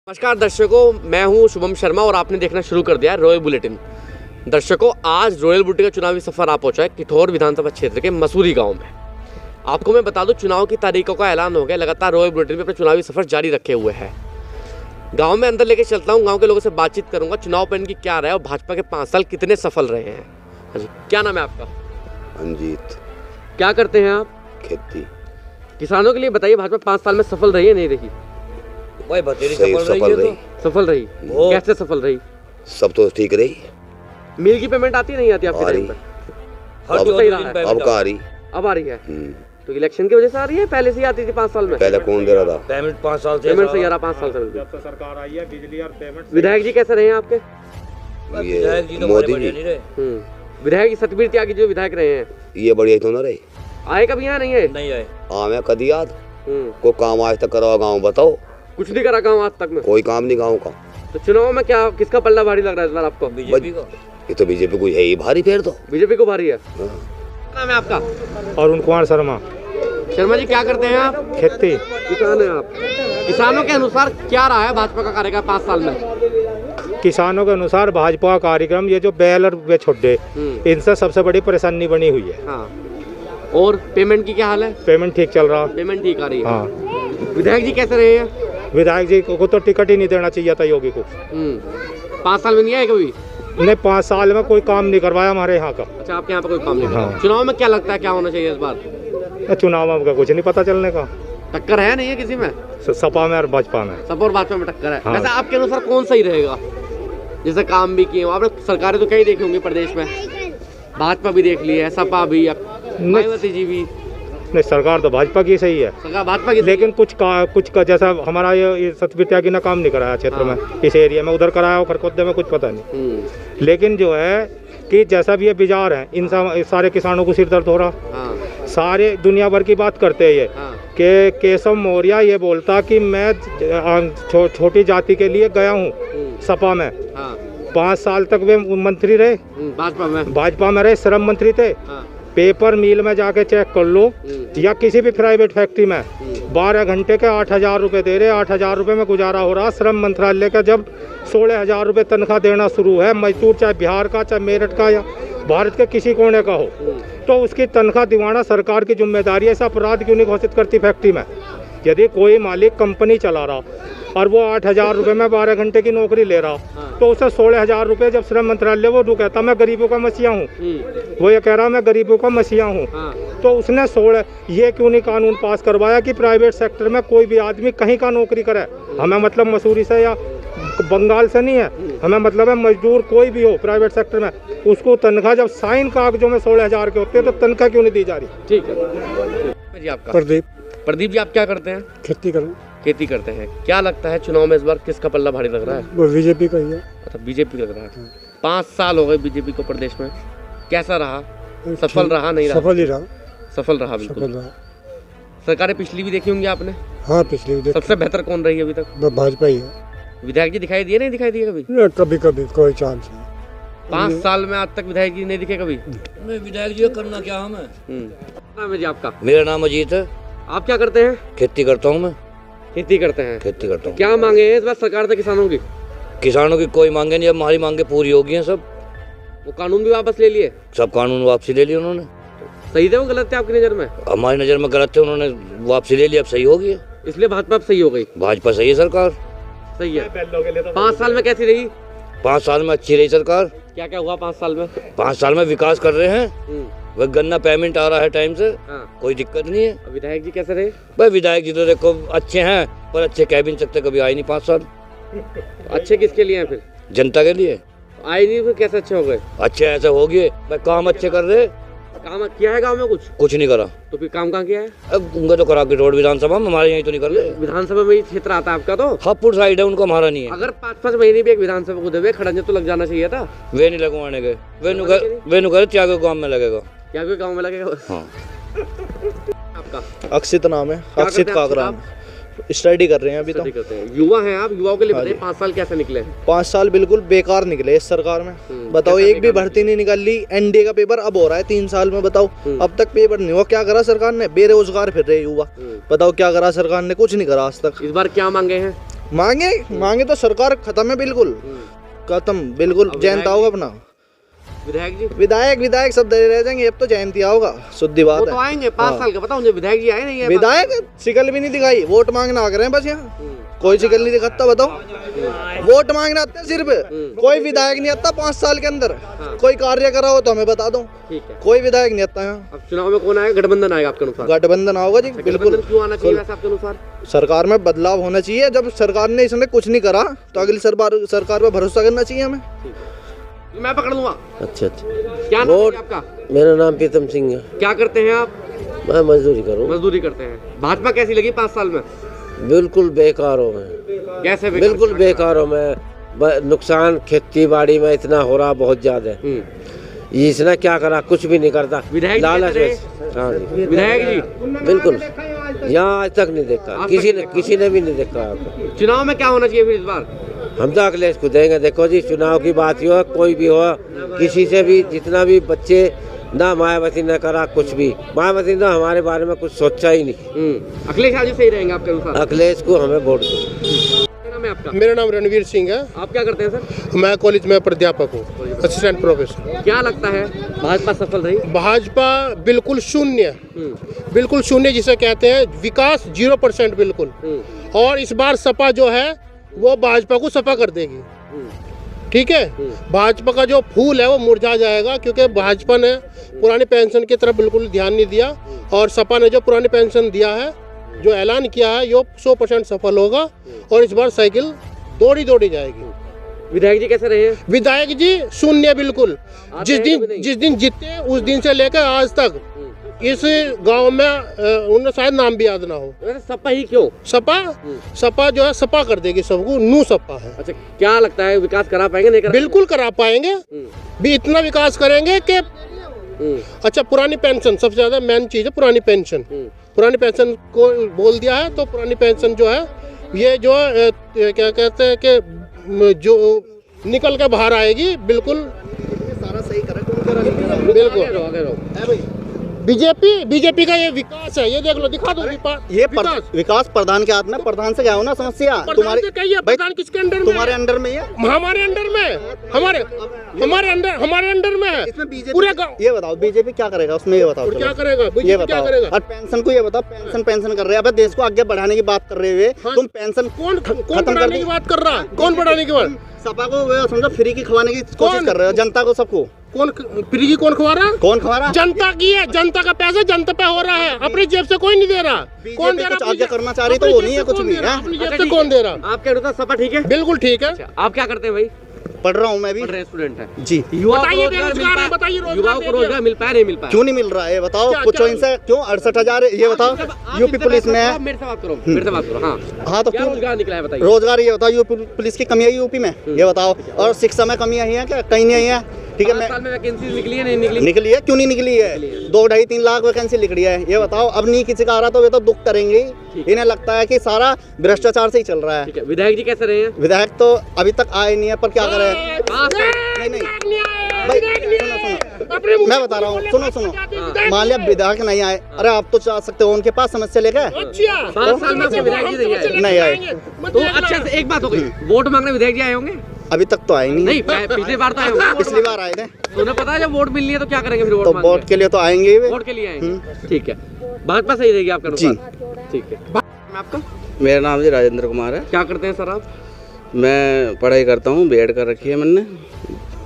नमस्कार दर्शकों, मैं हूं शुभम शर्मा और आपने देखना शुरू कर दिया है रॉयल बुलेटिन। दर्शकों, आज रॉयल बुलेटिन का चुनावी सफर आ पहुंचा है किठौर विधानसभा क्षेत्र के मसूरी गांव में। आपको मैं बता दूं, चुनाव की तारीखों का ऐलान हो गया। लगातार रॉयल बुलेटिन में अपना चुनावी सफर जारी रखे हुए है। गाँव में अंदर लेके चलता हूँ, गाँव के लोगों से बातचीत करूँगा, चुनाव पर इनकी क्या राय और भाजपा के 5 साल कितने सफल रहे हैं। हाँ जी, क्या नाम है आपका? अंजीत। क्या करते हैं आप? खेती। किसानों के लिए बताइए, भाजपा 5 साल में सफल रही है नहीं रही? भाई बतेरी सफल रही। सफल रही? कैसे सफल रही? सब तो ठीक रही। मील की पेमेंट आती नहीं आती आपके टाइम पर? अब सही रहा है। अब का आ रही? अब आ रही है। तो इलेक्शन की वजह से आ रही है, पहले से ही आती थी 5 साल में? पहले कौन दे रहा था? पेमेंट 5 साल से। पेमेंट सही आ रहा 5 साल से। जब से सरकार आई है बिजली और पेमेंट। विधायक जी कैसे रहे हैं आपके? ये मोदी जी। विधायक जी सतबीर त्यागी जो विधायक रहे हैं, ये बढ़िया तो ना रहे। आए कभी यहाँ? नहीं है, नहीं आए। मैं कदी याद को काम आज तक करा गाँव बताओ? कुछ नहीं करा गाँव आज तक में? कोई काम नहीं गाँव का। तो चुनाव में क्या किसका पल्ला भारी लग रहा है इस बार आपको? बीजेपी का। ये तो बीजेपी को है ही भारी। फिर तो बीजेपी को भारी है। नाम है आपका? अरुण कुमार शर्मा। शर्मा जी, क्या करते हैं आप? खेती। किसान है आप? किसानों के अनुसार क्या रहा है भाजपा का कार्यकाल 5 साल में? किसानों के अनुसार भाजपा का कार्यक्रम, ये जो बैल और बेछुड्डे, इनसे सबसे बड़ी परेशानी बनी हुई है। हाँ। और पेमेंट की क्या हाल है? पेमेंट ठीक चल रहा। पेमेंट ठीक आ रही है। हाँ। विधायक जी कैसे रहे हैं? विधायक जी को तो टिकट ही नहीं देना चाहिए था योगी को। 5 साल में नहीं आए कभी? नहीं, 5 साल में कोई काम नहीं करवाया हमारे यहाँ का। अच्छा, आपके यहाँ पे कोई काम नहीं करा। हाँ। चुनाव में क्या लगता है क्या होना चाहिए इस बार? चुनाव में कुछ नहीं पता चलने का। टक्कर है नहीं है किसी में? सपा में और भाजपा में। सपा और भाजपा में टक्कर है। हाँ। वैसे आपके अनुसार कौन सही रहेगा? जैसे काम भी किए आपने, सरकारें तो कई देखी होंगी प्रदेश में, भाजपा भी देख ली है, सपा भी, मायावती जी भी। नहीं, सरकार तो भाजपा की सही है। सरकार भाजपा की, लेकिन कुछ का जैसा हमारा ये सतबीर त्यागी ने काम नहीं कराया क्षेत्र में, इस एरिया में। उधर कराया, खरकोदे में कुछ पता नहीं। लेकिन जो है कि जैसा भी ये बिजार है, इन सारे किसानों को सिर दर्द हो रहा। सारे दुनिया भर की बात करते हैं ये कि केशव मौर्य ये बोलता कि मैं छोटी जाति के लिए गया हूँ सपा में। 5 साल तक वे मंत्री रहे, भाजपा में रहे, श्रम मंत्री थे। पेपर मिल में जाके चेक कर लो, या किसी भी प्राइवेट फैक्ट्री में 12 घंटे के 8,000 रुपये दे रहे। 8,000 रुपये में गुजारा हो रहा। श्रम मंत्रालय का जब 16,000 रुपये तनख्वाह देना शुरू है, मजदूर चाहे बिहार का, चाहे मेरठ का, या भारत के किसी कोने का हो, तो उसकी तनख्वाह दिवाना सरकार की जिम्मेदारी है। ऐसा अपराध क्यों नहीं घोषित करती फैक्ट्री में? यदि कोई मालिक कंपनी चला रहा और वो 8,000 रुपये में 12 घंटे की नौकरी ले रहा, तो उसे 16,000 रुपये जब श्रम मंत्रालय वो कहता मैं गरीबों का मसीहा हूँ, वो ये कह रहा मैं गरीबों का मसीहा हूँ, तो उसने 16 ये क्यों नहीं कानून पास करवाया कि प्राइवेट सेक्टर में कोई भी आदमी कहीं का नौकरी करे? हमें मतलब मसूरी से या बंगाल से नहीं है, हमें मतलब है मजदूर कोई भी हो प्राइवेट सेक्टर में, उसको तनख्वाह जब साइन कागजों में 16,000 के होते हैं, तो तनख्वाह क्यों नहीं दी जा रही? ठीक है जी। आपका? प्रदीप जी, आप क्या करते हैं? खेती करें। खेती करते हैं। क्या लगता है चुनाव में इस बार किसका पल्ला भारी लग रहा है? वो बीजेपी का ही है। अच्छा, बीजेपी लग रहा है। 5 साल हो गए बीजेपी को प्रदेश में। कैसा रहा? सफल रहा नहीं रहा? सफल ही रहा। सफल रहा, बिल्कुल। सरकारें पिछली भी देखी होंगी आपने? हाँ, पिछली भी। सबसे बेहतर कौन रही अभी तक? भाजपा ही है। विधायक जी दिखाई दिए नहीं दिखाई दिए कभी? कभी कभी कोई चांस नहीं। 5 साल में आज तक विधायक जी नहीं दिखे कभी? विधायक जी करना क्या हमें। नाम है जी आपका? मेरा नाम अजीत है। आप क्या करते हैं? खेती करता हूँ मैं। खेती करते हैं? खेती करता हूँ। क्या मांगे हैं इस बार सरकार से किसानों की? किसानों की कोई मांगे नहीं, अब हमारी मांगे पूरी होगी हैं सब। वो कानून भी वापस ले लिए? सब कानून वापसी ले लिए उन्होंने। सही थे वो गलत थे आपकी नज़र में? हमारी नज़र में गलत थे, उन्होंने वापसी ले लिया, अब सही होगी। इसलिए भाजपा अब सही हो गई? भाजपा सही है, सरकार सही है। 5 साल में कैसी रही? 5 साल में अच्छी रही सरकार। क्या क्या हुआ 5 साल में? 5 साल में विकास कर रहे हैं। वह गन्ना पेमेंट आ रहा है टाइम से। कोई दिक्कत नहीं है। विधायक जी कैसे रहे? भाई विधायक जी तो देखो अच्छे हैं, पर अच्छे कह भी नहीं सकते, कभी आए नहीं 5 साल। अच्छे किसके लिए हैं फिर? जनता के लिए आए नहीं, फिर कैसे अच्छे हो गए? अच्छे ऐसे हो गए भाई, काम अच्छे कर रहे। काम किया है गाँव में? कुछ नहीं करा। तो फिर काम कहाँ किया है? अब उनका तो करा के रोड विधानसभा में, हमारे यहाँ तो नहीं कर रहे। विधानसभा में ही क्षेत्र आता है आपका? तो हापुड़ साइड है, उनका हमारा नहीं है। अगर 5-5 महीने भी एक विधानसभा को देवे खड़ंजे तो लग जाना चाहिए था। वे नहीं लगवाने गए, वे करे त्यागो गाँव में लगेगा। क्या कोई गाँव में लगेगा? हाँ। आपका? अक्षित नाम है, अक्षित काकराम। स्टडी कर रहे हैं अभी तो। युवा हैं आप, युवाओं के लिए बताइए 5 साल कैसे निकले? 5 साल बिल्कुल बेकार निकले इस सरकार में। बताओ, एक भी भर्ती नहीं निकाल ली। एनडीए का पेपर अब हो रहा है 3 साल में, बताओ अब तक पेपर नहीं हुआ। क्या करा सरकार ने? बेरोजगार फिर रहे युवा। बताओ क्या करा सरकार ने? कुछ नहीं करा आज तक। इस बार क्या मांगे हैं? मांगे तो सरकार खत्म है, बिल्कुल खत्म, बिल्कुल जयंती होगा अपना। विधायक जी विधायक सब दे रह जाएंगे, अब तो जयंती होगा, शुद्धि बात वो है। तो आएंगे 5 साल का, बताओ मुझे, विधायक जी आए नहीं है? विधायक शिकल भी नहीं दिखाई, वोट मांगना आ रहे हैं बस यहाँ, कोई शिकल नहीं दिखाता। बताओ, वोट मांगना आता है सिर्फ, कोई विधायक नहीं आता 5 साल के अंदर। कोई कार्य करा हो तो हमें बता दो, ठीक है। कोई विधायक नहीं आता यहाँ। अब चुनाव में कौन आएगा? गठबंधन आएगा आपके अनुसार? गठबंधन आओगा जी, बिल्कुल। गठबंधन क्यों आना चाहिए वैसे आपके अनुसार? सरकार में बदलाव होना चाहिए। जब सरकार ने इसमें कुछ नहीं करा तो अगली सरकार पर भरोसा करना चाहिए हमें। मैं पकड़ लूंगा। अच्छा, क्या नाम है आपका? मेरा नाम प्रीतम सिंह है। क्या करते हैं आप? मैं मजदूरी करूँ। मजदूरी करते हैं। भाजपा कैसी लगी 5 साल में? बिल्कुल बेकार हो मैं, कैसे बिल्कुल बेकार हो मैं। नुकसान खेती बाड़ी में इतना हो रहा, बहुत ज्यादा। इसने क्या करा? कुछ भी नहीं करता। विधायक लालच में। हाँ जी, विधायक जी बिल्कुल यहाँ आज तक नहीं देखा, किसी ने भी नहीं देखा। चुनाव में क्या होना चाहिए फिर इस बार? हम तो अखिलेश को देंगे। देखो जी, चुनाव की बात ही हो, कोई भी हो, किसी से भी, जितना भी बच्चे, ना मायावती ने करा कुछ भी। मायावती ने हमारे बारे में कुछ सोचा ही नहीं। अखिलेश यादव सही रहेंगे आपके अनुसार? अखिलेश को हमें वोट दो। क्या नाम है आपका? मेरा नाम रणवीर सिंह है। आप क्या करते हैं सर? मैं कॉलेज में प्राध्यापक हूँ, असिस्टेंट प्रोफेसर। क्या लगता है भाजपा सफल रही? भाजपा बिल्कुल शून्य, बिल्कुल शून्य जिसे कहते हैं, विकास 0% बिल्कुल। और इस बार सपा जो है वो भाजपा को सफा कर देगी, ठीक है। भाजपा का जो फूल है वो मुरझा जाएगा, क्योंकि भाजपा ने पुरानी पेंशन की तरफ बिल्कुल ध्यान नहीं दिया, और सपा ने जो पुरानी पेंशन दिया है, जो ऐलान किया है, ये 100% सफल होगा, और इस बार साइकिल दौड़ी जाएगी। विधायक जी कैसे रहे? विधायक जी शून्य बिल्कुल। जिस दिन जीते उस दिन से लेकर आज तक इस गांव में उन्हें शायद नाम भी याद ना हो। वैसे सपा ही क्यों? सपा जो है सपा कर देगी सबको, नू सपा है। अच्छा, क्या लगता है विकास करा पाएंगे नहीं करा? बिल्कुल करा पाएंगे, भी इतना विकास करेंगे कि अच्छा, पुरानी पेंशन सबसे ज्यादा मेन चीज है। पुरानी पेंशन को बोल दिया है, तो पुरानी पेंशन जो है, ये जो क्या कहते हैं कि जो निकल के बाहर आएगी, बिल्कुल सारा सही करा, बिल्कुल। बीजेपी का ये विकास है, ये देख लो, दिखा दो। ये विकास प्रधान के हाथ में, प्रधान से क्या हो ना समस्या तुम्हारे, प्रधान किसके अंडर में? तुम्हारे अंडर में है, हमारे अंडर में, हमारे अंडर में है। इसमें बीजेपी पूरे गाँव। ये बताओ बीजेपी क्या करेगा उसमें, ये बताओ क्या करेगा? ये बताओ। और पेंशन को ये बताओ, पेंशन कर रहे हैं, अब देश को आगे बढ़ाने की बात कर रहे हुए तुम पेंशन कौन बढ़ाने की बात कर रहा है? कौन बढ़ाने की बात? सपा को समझो फ्री की खवाने की कोशिश कर रहे हो, जनता को, सबको। कौन फ्री की कौन खवा रहा है? कौन खवा रहा? जनता की है, जनता का पैसा जनता पे हो रहा है, अपनी जेब से कोई नहीं दे रहा। कौन दे रहा? कुछ आगे करना चाह रही तो वो नहीं है कुछ भी, अपनी जेब से कौन दे रहा? आपके अनुसार सपा ठीक है? बिल्कुल ठीक है। आप क्या करते हैं भाई? पढ़ रहा हूँ मैं भी, स्टूडेंट है जी। युवाओं को बताइए, रोजगार बेरोजगार है, बताइए, युवाओं को रोजगार मिल पाया नहीं मिल पाया? क्यों नहीं मिल रहा है, बताओ। पूछो इनसे, क्यों 68,000? ये बताओ, यूपी पुलिस में है। मेरे से बात करो, मेरे से बात करो। हाँ, तो क्या क्यों रोजगार निकला है बताइए? रोजगार ये बताओ, यूपी पुलिस की कमी है यूपी में, ये बताओ। और शिक्षा में कमी आई है क्या? कहीं नहीं आई है, ठीक है। 5 साल में वैकेंसी निकली है नहीं निकली? निकली है, क्यों नहीं निकली है? 2-2.5-3 लाख वैकेंसी निकली है, ये बताओ। अब नहीं किसी का आ रहा तो ये तो दुख करेंगे। इन्हें लगता है कि सारा भ्रष्टाचार से ही चल रहा है। ठीक है, विधायक जी कैसे रहे हैं? विधायक तो अभी तक आए नहीं है, पर क्या करें। नहीं भाई, सुनो, मैं बता रहा हूँ, सुनो। मान लिया विधायक नहीं आए, अरे आप तो जा सकते हो उनके पास समस्या लेकर। 5 साल में विधायक जी नहीं आए तो अच्छा से एक बात हो गई, वोट मांगने विधायक जी आए होंगे? अभी तक तो आए नहीं। पिछली बार तो आए होंगे। पिछली बार आए थे। तो उन्हें पता है जब वोट मिलनी है तो क्या करेंगे फिर? तो वोट के लिए तो आएंगे, वोट के लिए आएंगे। ठीक है, भाजपा सही रहेगी आपका अनुसार? ठीक है। आपका? मेरा नाम जी राजेंद्र कुमार है। क्या करते हैं सर आप? मैं पढ़ाई करता हूँ, बीएड कर रखी है मैंने।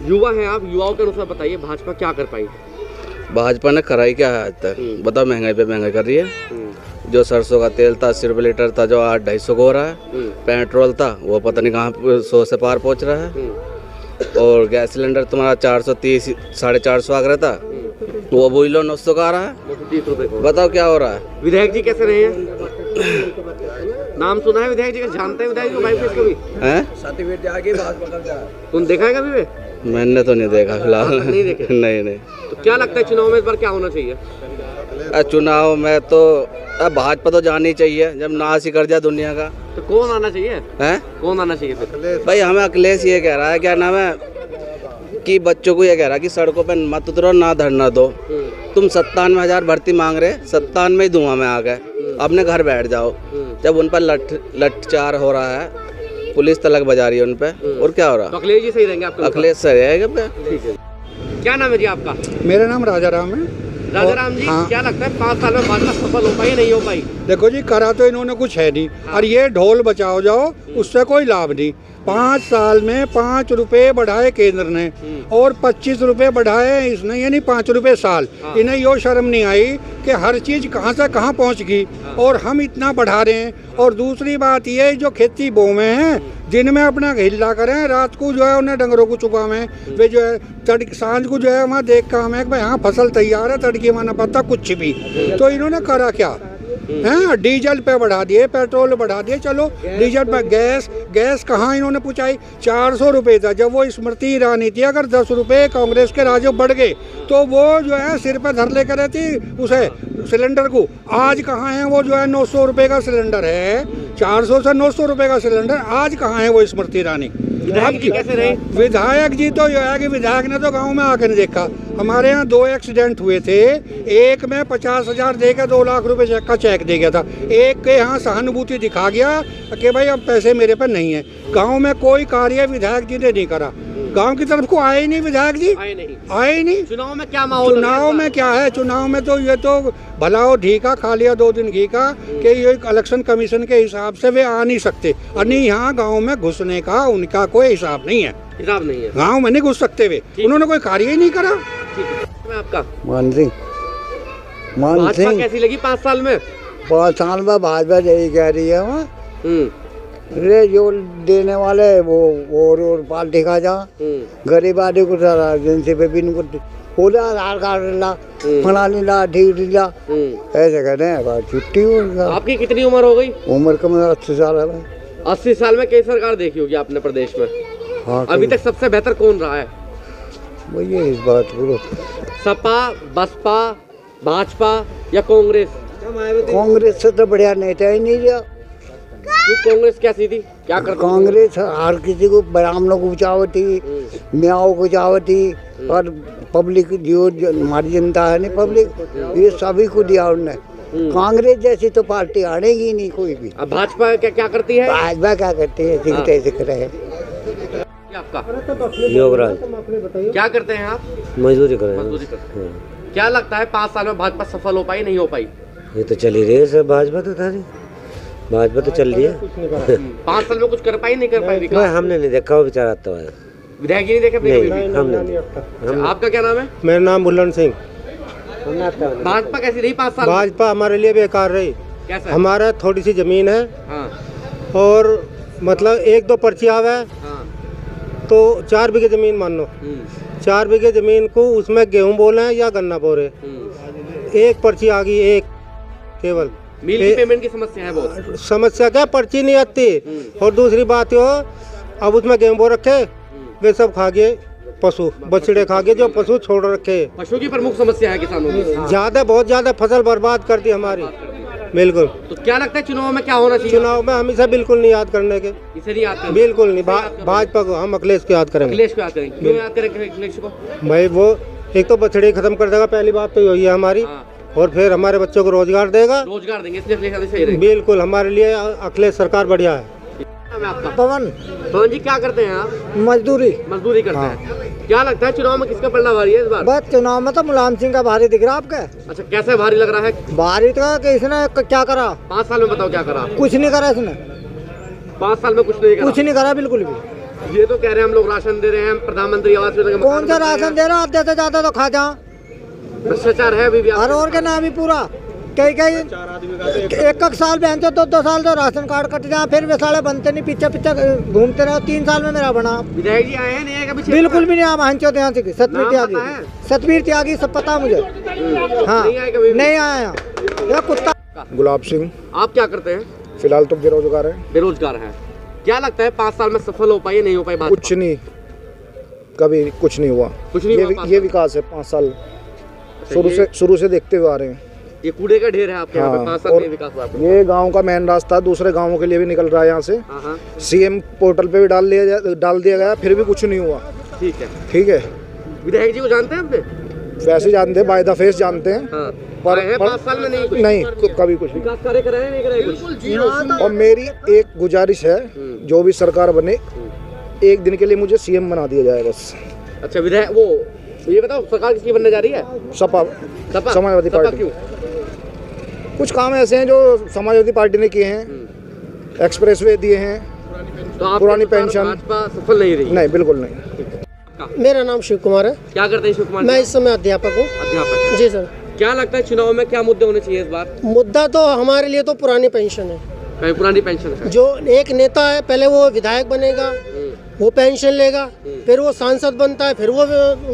युवा हैं आप, युवाओं के अनुसार बताइए भाजपा क्या कर पाई? भाजपा ने कराई क्या है आज तक? बताओ, महंगाई पे महंगाई कर रही है। जो सरसों का तेल था 80 रुपये लीटर था, जो 800-250 को हो रहा है। पेट्रोल था वो पता नहीं कहाँ 100 से पार पहुँच रहा है। और गैस सिलेंडर तुम्हारा 430 450 आ रहा था, वो बोल लो 900 का आ रहा है। 30 रुपये। बताओ क्या हो रहा है? विधायक जी कैसे रहे हैं? नाम सुना है विधायक जी का? जानते हैं विधायक जी भाई को भी? तुम देखा है कभी? मैंने तो नहीं देखा फिलहाल। नहीं देखे? नहीं। तो क्या लगता है चुनाव में इस बार क्या होना चाहिए? चुनाव में तो भाजपा तो जानी चाहिए, जब नाश ही कर जाए दुनिया का। तो कौन आना चाहिए? हैं? कौन आना चाहिए फिर? भाई हमें अखिलेश ये कह रहा है, क्या नाम है, कि बच्चों को ये कह रहा है कि सड़कों पे मत उतरो, ना धरना दो। तुम 97,000 भर्ती मांग रहे, 97 में ही धुआं में आ गए, अपने घर बैठ जाओ। जब उन पर लठचार हो रहा है पुलिस तलक बजा रही है उन पे, और क्या हो तो रहा? अखिलेश जी सही रहेंगे आपको? अखिलेश सर रहेगा पे। ठीक है। क्या नाम है जी आपका? मेरा नाम राजा राम है। राजा राम जी, हाँ। क्या लगता है 5 साल में भाजपा सफल हो पाई या नहीं हो पाई? देखो जी, करा तो इन्होंने कुछ है नहीं, और ये ढोल बचाओ जाओ, उससे कोई लाभ नहीं। 5 साल में 5 रुपए बढ़ाए केंद्र ने और 25 रुपए बढ़ाए इसने, यानी 5 रुपए साल। इन्हें यो शर्म नहीं आई कि हर चीज़ कहाँ से कहाँ पहुँच गई और हम इतना बढ़ा रहे हैं। और दूसरी बात ये, जो खेती बोवे हैं, दिन में अपना हिल्ला करें, रात को जो है उन्हें डंगरों को चुपावें, वे जो है तड़क सांझ को जो है वहाँ देख कर हमें कि भाई हाँ फसल तैयार है, तड़के माना पता कुछ भी। तो इन्होंने करा क्या हैं? डीजल पे बढ़ा दिए, पेट्रोल बढ़ा दिए। चलो डीजल पे गैस कहाँ इन्होंने पूछाई? 400 रुपये था जब वो स्मृति ईरानी थी। अगर 10 रुपये कांग्रेस के राजो बढ़ गए तो वो जो है सिर पे धर लेकर रहती उसे सिलेंडर को। आज कहाँ है वो जो है 900 रुपये का सिलेंडर है, 400 से 900 रुपये का सिलेंडर। आज कहाँ है वो स्मृति ईरानी? विधायक जी कैसे रहे? विधायक जी तो जो है कि विधायक ने तो गांव में आकर नहीं देखा। हमारे यहाँ 2 एक्सीडेंट हुए थे, एक में 50,000 दे के 2 लाख रुपए चेक का चेक दे गया था। एक के यहाँ सहानुभूति दिखा गया कि भाई अब पैसे मेरे पे नहीं है। गांव में कोई कार्य विधायक जी ने नहीं करा, गांव की तरफ को आए ही नहीं विधायक जी, आए ही नहीं। चुनाव में क्या माहौल? चुनाव में क्या है? चुनाव में तो ये तो भलाओ ढीका खा लिया 2 दिन घी का कि ये इलेक्शन कमीशन के हिसाब से वे आ नहीं सकते। और नहीं, यहाँ गांव में घुसने का उनका कोई हिसाब नहीं है, हिसाब नहीं है। गांव में नहीं घुस सकते वे, उन्होंने कोई कार्य ही नहीं करा। मैं आपका मान सिंह भाजपा कैसी लगी 5 साल में? 5 साल में भाजपा यही कह रही है वहाँ रे जो देने वाले वो और पार्टी का जा गरीब आदमी को सारा एजेंसी पे भी इनको बोला आधार कार्ड ला, फलानी ला, ठीक ला, ऐसे कहते हैं। बात छुट्टी हो। आपकी कितनी उम्र हो गई? उम्र कम 80 साल है। 80 साल में कई सरकार देखी होगी आपने प्रदेश में। हाँ, अभी तक सबसे बेहतर कौन रहा है? वही इस बात करो, सपा, बसपा, भाजपा या कांग्रेस? कांग्रेस से तो बढ़िया नेता ही नहीं रहा। कांग्रेस क्या सीधी क्या करती? कांग्रेस हर किसी को ब्राह्मणों को चावती, मियाओं को चावती, और पब्लिक जो हमारी जनता है नहीं पब्लिक, ये सभी को दिया उन्होंने। कांग्रेस जैसी तो पार्टी आनेगी नहीं कोई भी। अब भाजपा क्या करती है? भाजपा क्या करती है? जितने जिक्र है। आपका योगराज क्या करते हैं आप? मजदूरी कर रहे हैं। मजदूरी करते हैं। क्या लगता है 5 साल में भाजपा सफल हो पाई नहीं हो पाई? ये तो चली रही है सर, भाजपा तो था, भाजपा तो चल रही है। 5 साल में कुछ कर पाई नहीं कर पाई विकास? हमने नहीं देखा वो बेचारा तो है। विधायक जी नहीं देखे अपने कभी भी? हमने। आपका क्या नाम है? मेरा नाम बुल्लन सिंह। भाजपा कैसी रही 5 साल? भाजपा हमारे लिए बेकार रही। कैसा? हमारा थोड़ी सी जमीन है हाँ। और मतलब 1-2 पर्ची आवे तो 4 बीघे जमीन मान लो, 4 बीघे जमीन को उसमें गेहूं बोले या गन्ना बोरे, एक पर्ची आ गई, एक केवल। मिल की पेमेंट की समस्या है बहुत। समस्या क्या, पर्ची नहीं आती। और दूसरी बात हो, अब उसमें गेहूं बो रखे, वे सब खा गए, पशु बछड़े खा गए जो पशु छोड़ रखे। पशु की प्रमुख समस्या है किसानों की। ज्यादा बहुत ज्यादा फसल बर्बाद कर दी हमारी। बिल्कुल। तो क्या लगता है चुनाव में क्या होना चाहिए? चुनाव में हमेशा बिल्कुल नहीं याद करने के, इसे नहीं याद करें? बिल्कुल नहीं। भाजपा को हम अखिलेश को याद करेंगे। अखिलेश को याद करेंगे? क्यों याद करेंगे अखिलेश को? भाई वो एक तो बछड़े खत्म कर देगा, पहली बात तो यही है हमारी। और फिर हमारे बच्चों को रोजगार देगा, रोजगार देंगे, इसलिए अखिलेश सही रहेगा। बिल्कुल हमारे लिए अखिलेश सरकार बढ़िया है। पवन जी क्या करते हैं आप? मजदूरी करते हैं। क्या लगता है चुनाव में किसका पलड़ा भारी है इस बार? बस चुनाव में तो मुलायम सिंह का भारी दिख रहा है। आपका अच्छा, कैसे भारी लग रहा है? भारी तो कि इसने क्या करा 5 साल में? बताओ क्या करा? कुछ नहीं करा इसने। 5 साल में कुछ नहीं करा? कुछ नहीं करा बिल्कुल भी। ये तो कह रहे हैं हम लोग राशन दे रहे हैं, प्रधानमंत्री आवास योजना का। कौन सा राशन दे रहा? आधे से ज्यादा तो खा जा। भ्रष्टाचार है अभी भी। और क्या नाम ही पूरा कई 1 साल बहन से 2 साल तो राशन कार्ड कट जाए, फिर वे साले बनते नहीं, पीछे घूमते रहो। 3 साल में मेरा बना। विधायक जी आए हैं नहीं? कभी बिल्कुल भी नहीं आया। महंचो यहाँ से सतवीर त्यागी सब पता मुझे। हाँ नहीं आया ये कुत्ता। गुलाब सिंह। आप क्या करते हैं? फिलहाल तो बेरोजगार है। बेरोजगार है। क्या लगता है 5 साल में सफल हो पाई या नहीं हो पाई? कुछ नहीं, कभी कुछ नहीं हुआ। कुछ नहीं हुआ। ये विकास है 5 साल शुरू से देखते हुए आ रहे हैं। ये कूड़े का ढेर है आपके यहाँ पे। 5 साल में विकास हुआ। ये गांव का मेन रास्ता दूसरे गांवों के लिए भी निकल रहा है यहाँ से। सीएम पोर्टल पे भी डाल दिया गया, फिर भी कुछ नहीं हुआ। ठीक है। ठीक है। विधायक जी को जानते हैं आपने? वैसे जानते हैं, बाय द फेस जानते हैं। हाँ। पर आए हैं 5 साल में नहीं कुछ? नहीं, कभी कुछ नहीं। विकास कार्य कराए नहीं कराए कुछ? और मेरी एक गुजारिश है, जो भी सरकार बने, एक दिन के लिए मुझे सीएम बना दिया जाए बस। अच्छा, विधायक वो ये बताओ, सरकार किसकी बनने जा रही है? सपा, सपा? समाजवादी सपा पार्टी। क्यों? कुछ काम ऐसे हैं जो समाजवादी पार्टी ने किए हैं, एक्सप्रेसवे दिए हैं, तो आप पुरानी पेंशन। भाजपा सफल नहीं रही? नहीं, बिल्कुल नहीं। मेरा नाम शिव कुमार है। क्या करते हैं शिव कुमार? मैं इस समय अध्यापक हूँ। अध्यापक। जी सर। क्या लगता है चुनाव में क्या मुद्दे होने चाहिए इस बार? मुद्दा तो हमारे लिए तो पुरानी पेंशन है। पुरानी पेंशन है। जो एक नेता है, पहले वो विधायक बनेगा, वो पेंशन लेगा, फिर वो सांसद बनता है, फिर वो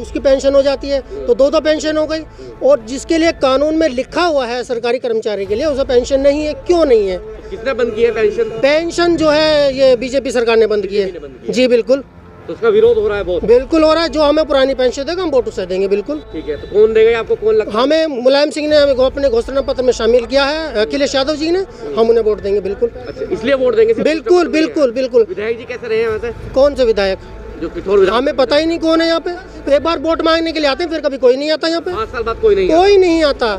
उसकी पेंशन हो जाती है, तो 2 पेंशन हो गई। और जिसके लिए कानून में लिखा हुआ है सरकारी कर्मचारी के लिए, उसे पेंशन नहीं है। क्यों नहीं है? किसने बंद की है पेंशन? पेंशन जो है ये बीजेपी सरकार ने बंद की है। जी बिल्कुल। तो उसका विरोध हो रहा है बहुत? बिल्कुल हो रहा है। जो हमें पुरानी पेंशन देगा हम वोट उसे देंगे। बिल्कुल। ठीक है, तो कौन देगा आपको? कौन लगता है? हमें मुलायम सिंह ने अपने घोषणा पत्र में शामिल किया है, अखिलेश यादव जी ने, हम उन्हें वोट देंगे। बिल्कुल। अच्छा, इसलिए वोट देंगे? बिल्कुल बिल्कुल बिल्कुल। विधायक जी कैसे रहे हैं वैसे? कौन से विधायक? जो किठौर विधायक। हमें पता ही नहीं कौन है यहाँ पे। एक बार वोट मांगने के लिए आते हैं, फिर कभी कोई नहीं आता यहाँ पे। 5 साल बाद कोई नहीं आता।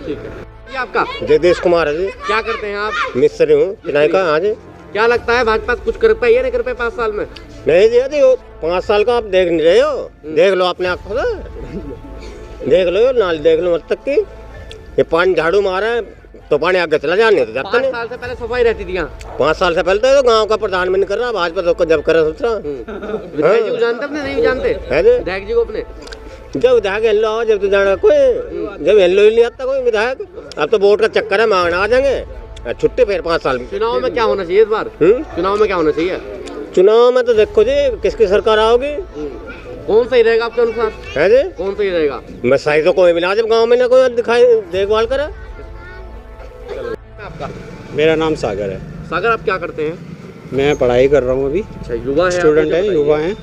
ठीक है। ये आपका? जगदीश कुमार है जी। क्या करते हैं आप? मिस्त्री हूँ, चिनाई का। हाँ जी। क्या लगता है भाजपा कुछ कर पाई है नहीं कर पाई 5 साल में? नहीं जी, देखो 5 साल का आप देख नहीं रहे हो, देख लो अपने आँखों से, देख लो नाल, देख लो मत तक की ये पानी झाड़ू मारा है तो पानी आगे चला जाने तो जाता नहीं। 5 साल से पहले सफाई रहती थी यहाँ। 5 साल से पहले तो गांव का प्रधानमंत्री कर रहा, भाजपा तो जब कर रहा सोच रहा। विधायक जी को जानते अपने? नहीं जानते विधायक जी को अपने? जब विधायक हिल लो, जब तो जाना कोई, जब हिल लो ही नहीं आता कोई विधायक। अब तो वोट का चक्कर है, मांगना आ जाएंगे छुट्टी फिर 5 साल में। चुनाव में क्या होना चाहिए इस बार? चुनाव में क्या होना चाहिए? चुनाव में तो देखो जी किसकी सरकार आओगी, कौन सही रहेगा आपके अनुसार? है जी, कौन सही रहेगा? मैं सही तो कोई भी ना, जब गांव में ना कोई दिखाई देखभाल करे। आपका? मेरा नाम सागर है। सागर, आप क्या करते हैं? मैं पढ़ाई कर रहा हूँ अभी। अच्छा, युवा है? स्टूडेंट है, युवा हैं।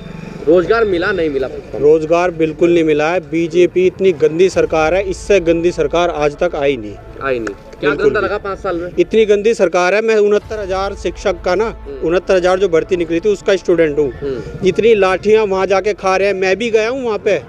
रोजगार मिला नहीं मिला? रोजगार बिल्कुल नहीं मिला है। बीजेपी इतनी गंदी सरकार है, इससे गंदी सरकार आज तक आई नहीं। क्या गंदा लगा 5 साल में? इतनी गंदी सरकार है। मैं 69,000 शिक्षक का ना, 69,000 जो भर्ती निकली थी उसका स्टूडेंट हूँ। जितनी लाठियाँ वहाँ जाके खा रहे हैं, मैं भी गया हूँ वहाँ पे,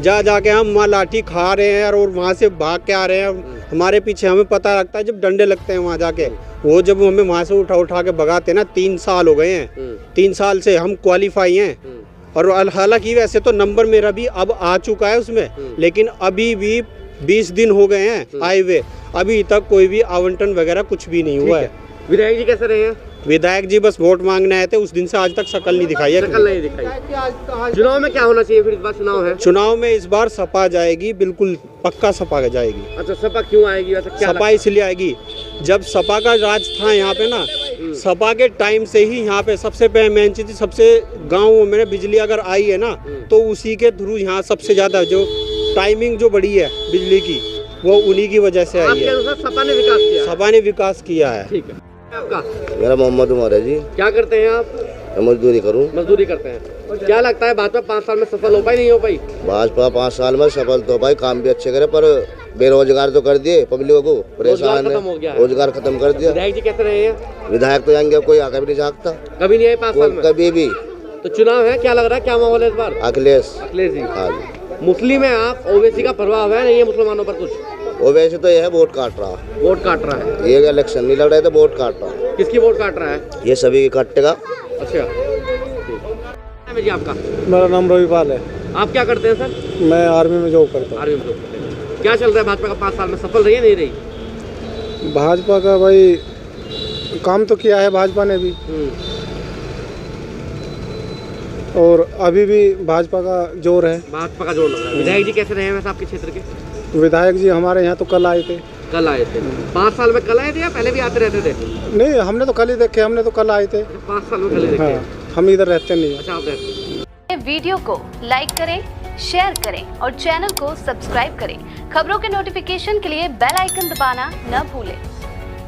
जाके हम वहाँ लाठी खा रहे हैं और वहाँ से भाग के आ रहे हैं। हमारे पीछे हमें पता लगता है जब डंडे लगते हैं वहाँ जाके, वो जब हमें वहाँ से उठा के भगाते हैं ना। 3 साल हो गए हैं, 3 साल से हम क्वालिफाई हैं। और हालांकि वैसे तो नंबर मेरा भी अब आ चुका है उसमें, लेकिन अभी भी 20 दिन हो गए हैं आए हुए, अभी तक कोई भी आवंटन वगैरह कुछ भी नहीं हुआ है। विधायक जी कैसे रहे हैं? विधायक जी बस वोट मांगने आए थे, उस दिन से आज तक शक्ल नहीं दिखाई है। शक्ल नहीं दिखाई। चुनाव में क्या होना चाहिए फिर इस बार? चुनाव है, चुनाव में इस बार सपा जाएगी, बिल्कुल पक्का सपा जाएगी। अच्छा, सपा क्यों आएगी वैसे? क्या सपा इसलिए आएगी, जब सपा का राज था यहाँ पे ना, सपा के टाइम से ही यहाँ पे सबसे मेन चीज, सबसे गाँव में बिजली अगर आई है ना, तो उसी के थ्रू यहाँ सबसे ज्यादा जो टाइमिंग जो बढ़ी है बिजली की, वो उन्हीं की वजह से आई है। सपा ने विकास किया? सपा ने विकास किया है। ठीक है। आपका? मेरा मोहम्मद उमर है जी। क्या करते हैं आप? मजदूरी करूँ। मजदूरी करते हैं। क्या लगता है भाजपा 5 साल में सफल हो पाई नहीं हो पाई? भाजपा 5 साल में सफल तो भाई, काम भी अच्छे करे, पर बेरोजगार तो कर दिए पब्लिक को, परेशान है, रोजगार खत्म कर दिया। विधायक जी कैसे रहे हैं? विधायक तो जाएंगे, कोई आकर भी नहीं झाँकता, कभी नहीं आए 5 साल में? कभी भी। तो चुनाव है, क्या लग रहा है, क्या माहौल है इस बार? अखिलेश जी। हाँ जी। मुस्लिम है आप, ओवैसी का प्रभाव है नहीं है मुसलमानों पर कुछ? ओवैसी तो यह वोट काट रहा है। वोट काट रहा है? ये इलेक्शन नहीं लड़ रहे तो वोट काट रहा है। किसकी वोट काट रहा है? ये सभी की काटेगा। अच्छा जी। आपका? मेरा नाम रविपाल है। आप क्या करते हैं सर? मैं आर्मी में जॉब करता हूँ। आर्मी में जॉब करते हैं। क्या चल रहा है भाजपा का 5 साल में, सफल रही है नहीं रही? भाजपा का भाई काम तो किया है भाजपा ने भी, और अभी भी भाजपा का जोर है। भाजपा का जोर लग रहा है। विधायक जी कैसे रहे हैं वैसे आपके क्षेत्र के? विधायक जी हमारे यहाँ तो कल आए थे। कल आए थे? 5 साल में कल आए थे या पहले भी आते रहते थे? नहीं, हमने तो कल ही देखे, हमने तो कल आए थे। 5 साल में कल ही देखे? हाँ, हम इधर रहते नहीं। अच्छा, आप रहते। वीडियो को लाइक करें, शेयर करें और चैनल को सब्सक्राइब करें। खबरों के नोटिफिकेशन के लिए बेल आइकन दबाना न भूलें।